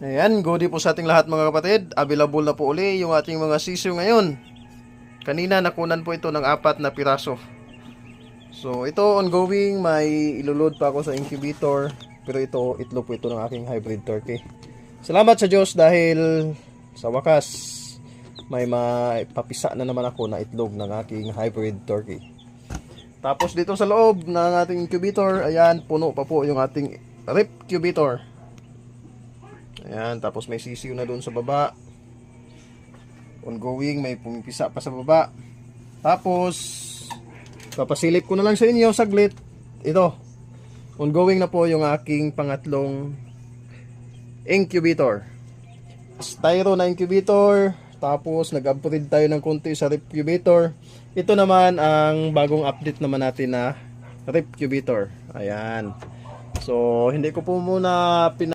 Ayan, goodie po sa ating lahat mga kapatid. Available na po uli yung ating mga sisiyo ngayon. Kanina nakunan po ito ng 4 na piraso. So ito ongoing, may ilulod pa ako sa incubator. Pero ito, itlog po ito ng aking hybrid turkey. Salamat sa Diyos dahil sa wakas may mapapisa na naman ako na itlog ng aking hybrid turkey. Tapos dito sa loob ng ating incubator, ayan, puno pa po yung ating rip incubator. Ayan, tapos may sisiyo na doon sa baba. Ongoing, may pumipisa pa sa baba. Tapos, papasilip ko na lang sa inyo saglit. Ito, ongoing na po yung aking pangatlong incubator. Styro na incubator. Tapos, nag-upgrade tayo ng konti sa rip incubator. Ito naman ang bagong update naman natin na rip incubator. Ayan. So, hindi ko po muna